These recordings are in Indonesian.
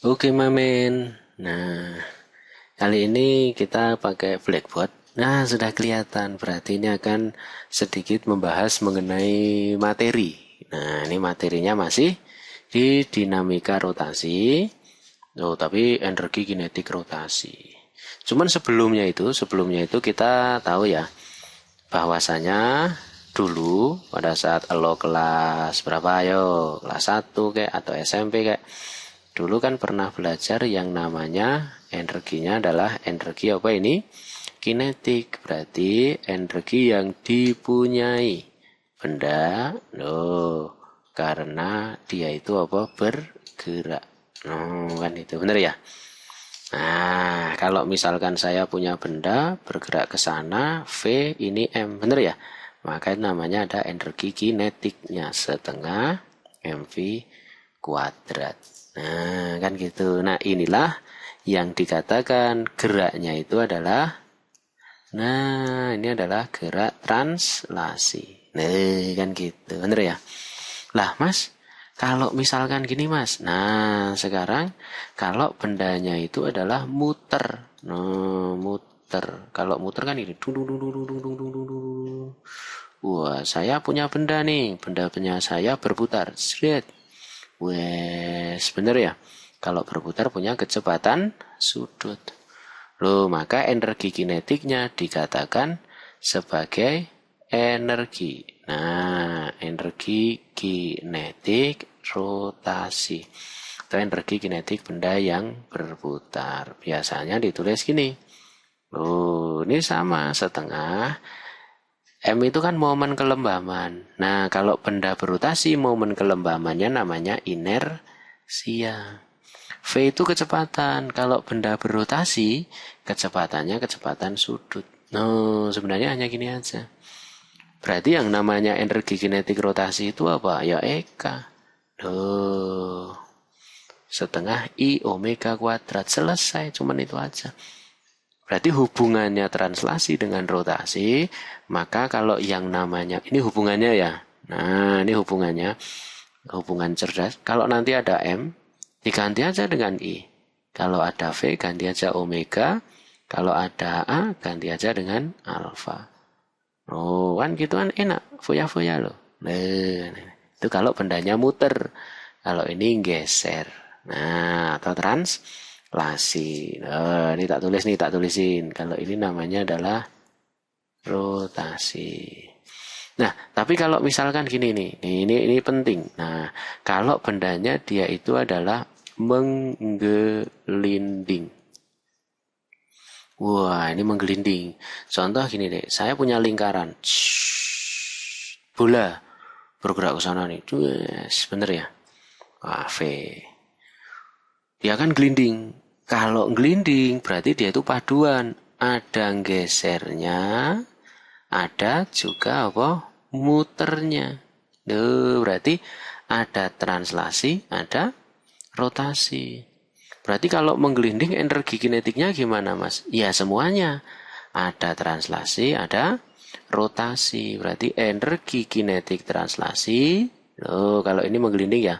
Oke, Mamen. Nah, kali ini kita pakai Blackboard. Nah, sudah kelihatan. Berarti ini akan sedikit membahas mengenai materi. Nah, ini materinya masih di dinamika rotasi. Oh, tapi energi kinetik rotasi. Cuman sebelumnya itu kita tahu ya, bahwasanya dulu pada saat lo kelas berapa, ayo kelas 1 kayak atau SMP kayak dulu kan pernah belajar yang namanya energinya adalah energi apa ini, kinetik, berarti energi yang dipunyai benda loh karena dia itu apa, bergerak. Kan itu bener ya. Nah, kalau misalkan saya punya benda bergerak ke sana, V ini M, bener ya? Maka namanya ada energi kinetiknya setengah mv kuadrat. Nah, kan gitu. Nah, inilah yang dikatakan geraknya itu adalah, nah, ini adalah gerak translasi. Nah, kan gitu. Bener ya? Lah, Mas, kalau misalkan gini, Mas. Nah, sekarang kalau bendanya itu adalah muter. Nah, muter. Kalau muter kan ini. Dung, dung, dung, dung, dung, dung, dung, dung, dung. Wah, saya punya benda nih. Benda-benda saya berputar. Sret. Wes, bener ya? Kalau berputar punya kecepatan sudut. Loh, maka energi kinetiknya dikatakan sebagai energi. Nah, energi kinetik rotasi. Atau energi kinetik benda yang berputar. Biasanya ditulis gini. Loh, ini sama setengah. M itu kan momen kelembaman. Nah, kalau benda berotasi, momen kelembamannya namanya inersia. V itu kecepatan. Kalau benda berotasi, kecepatannya kecepatan sudut. No, sebenarnya hanya gini aja. Berarti yang namanya energi kinetik rotasi itu apa? Ya Eka. Duh, setengah I omega kuadrat. Selesai, cuman itu aja. Berarti hubungannya translasi dengan rotasi, maka kalau yang namanya, ini hubungannya ya. Nah, ini hubungannya, hubungan cerdas. Kalau nanti ada M, diganti aja dengan I. Kalau ada V, ganti aja omega. Kalau ada A, ganti aja dengan alfa. Oh, kan gitu kan enak. Foya-foya loh. Nah, itu kalau bendanya muter. Kalau ini geser. Nah, atau translasi. Nah, ini tak tulis nih, tak tulisin. Kalau ini namanya adalah rotasi. Nah, tapi kalau misalkan gini nih, ini penting. Nah, kalau bendanya dia itu adalah menggelinding. Wah, ini menggelinding. Contoh gini deh, saya punya lingkaran. Bola bergerak ke sana nih. Yes, bener ya? Wah, V. Dia kan gelinding. Kalau gelinding berarti dia itu paduan. Ada gesernya, ada juga apa? Muternya. Berarti ada translasi, ada rotasi. Berarti kalau menggelinding energi kinetiknya gimana, Mas? Ya semuanya. Ada translasi, ada rotasi. Berarti energi kinetik translasi. Kalau ini menggelinding ya.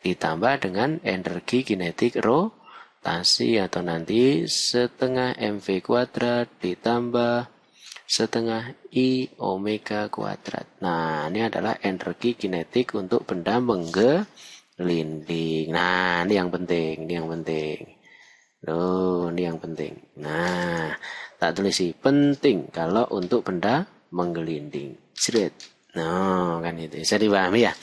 Ditambah dengan energi kinetik rotasi atau nanti setengah mv kuadrat ditambah setengah I omega kuadrat. Nah, ini adalah energi kinetik untuk benda menggelinding. Nah, ini yang penting, ini yang penting. Loh, ini yang penting. Nah, tak tulis sih penting kalau untuk benda menggelinding. Jret. Nah, kan itu. Bisa dipahami ya?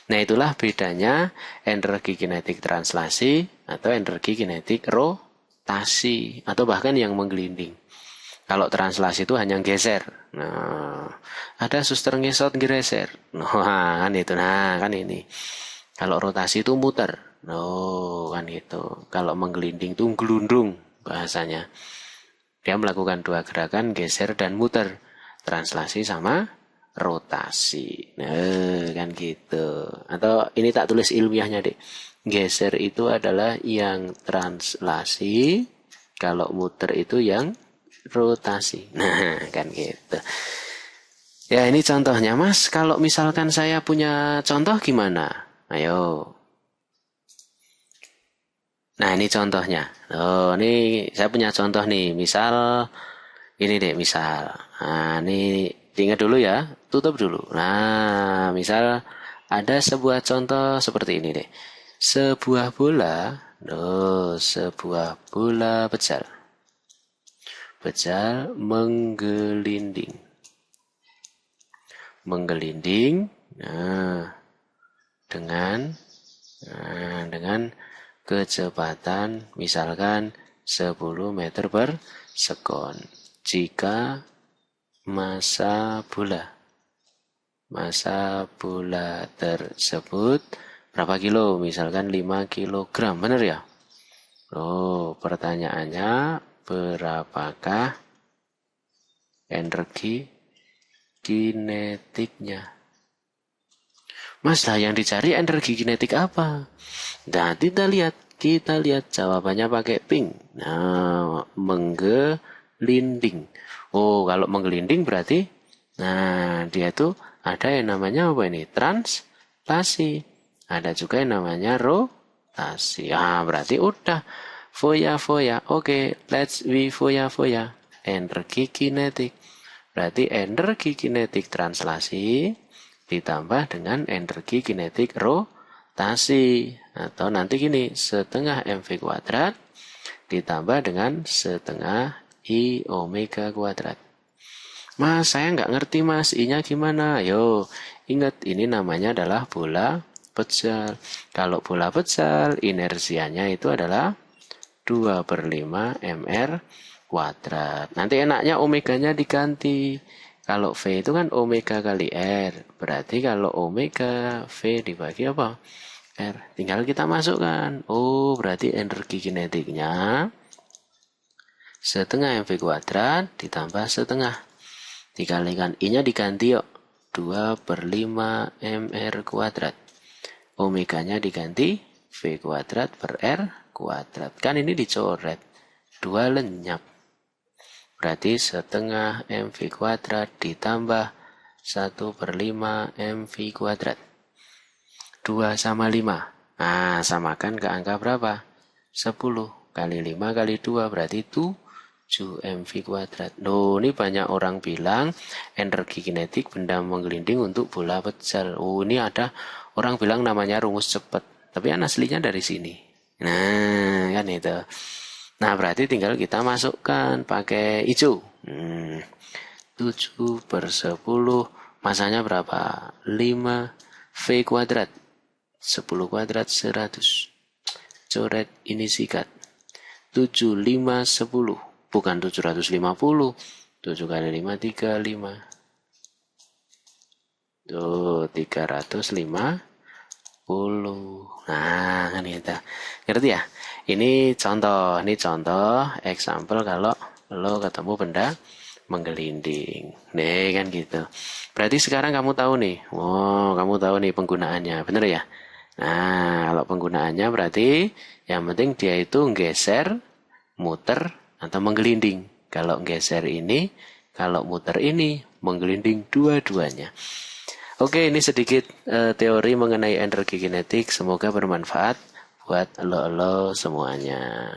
Nah, itulah bedanya energi kinetik translasi atau energi kinetik rotasi atau bahkan yang menggelinding. Kalau translasi itu hanya geser. Nah, ada suster ngesot geser. Nah, kan itu. Nah, kan ini. Kalau rotasi itu muter. Oh, kan itu. Kalau menggelinding itu gelundung bahasanya. Dia melakukan dua gerakan, geser dan muter. Translasi sama rotasi. Nah, kan gitu. Atau ini tak tulis ilmiahnya, Dek. Geser itu adalah yang translasi, kalau muter itu yang rotasi. Nah, kan gitu. Ya, ini contohnya, Mas. Kalau misalkan saya punya contoh gimana? Ayo. Nah, ini contohnya. Oh, ini saya punya contoh nih. Misal, ini deh, misal. Nah, ini diingat dulu ya. Tutup dulu. Nah, misal ada sebuah contoh seperti ini deh. Sebuah bola, sebuah bola pecal. Pecal menggelinding. Menggelinding, nah, dengan dengan kecepatan misalkan 10 meter per sekon. Jika masa bola tersebut berapa kilo? Misalkan 5 kilogram, benar ya? Oh, pertanyaannya berapakah energi kinetiknya? Mas, lah yang dicari energi kinetik apa? Nah, kita lihat jawabannya pakai pink. Nah, menggelinding. Oh, kalau menggelinding berarti, nah dia tuh ada yang namanya apa ini? Translasi. Ada juga yang namanya rotasi. Ah, berarti udah. Foya-foya. Oke, let's we foya-foya. Energi kinetik. Berarti energi kinetik translasi ditambah dengan energi kinetik rotasi. Atau nanti gini, setengah mv kuadrat ditambah dengan setengah I omega kuadrat. Mas, saya nggak ngerti mas, I-nya gimana? Yo, ingat ini namanya adalah bola pecal. Kalau bola pecal, inersianya itu adalah 2/5 mr kuadrat. Nanti enaknya omeganya diganti. Kalau V itu kan omega kali R. Berarti kalau omega V dibagi apa? R. Tinggal kita masukkan. Oh, berarti energi kinetiknya setengah mv kuadrat ditambah setengah. Dikalikan I-nya diganti yuk. 2/5 mr kuadrat. Omeganya diganti V kuadrat per R kuadrat. Kan ini dicoret. 2 lenyap. Berarti setengah mv kuadrat ditambah 1/5 mv kuadrat. 2 sama 5. Nah, samakan ke angka berapa? 10. Kali 5 kali 2 berarti 7 mv kuadrat. Loh, ini banyak orang bilang energi kinetik benda menggelinding untuk bola pecal. Oh, ini ada orang bilang namanya rumus cepat. Tapi kan aslinya dari sini. Nah, kan itu. Nah, berarti tinggal kita masukkan pakai hijau. 7/10. Masanya berapa? 5 V kuadrat. 10 kuadrat 100. Coret ini sikat. 7, 5, 10. Bukan 750. 7 kali 5, 35. Tuh, 350. Nah, kan gitu. Ngerti ya? Ini contoh example kalau lo ketemu benda menggelinding. Nih, kan gitu. Berarti sekarang kamu tahu nih. Oh, kamu tahu nih penggunaannya. Bener ya? Nah, kalau penggunaannya berarti yang penting dia itu geser, muter, atau menggelinding. Kalau geser ini, kalau muter ini, menggelinding dua-duanya. Oke, ini sedikit teori mengenai energi kinetik. Semoga bermanfaat buat lo semuanya.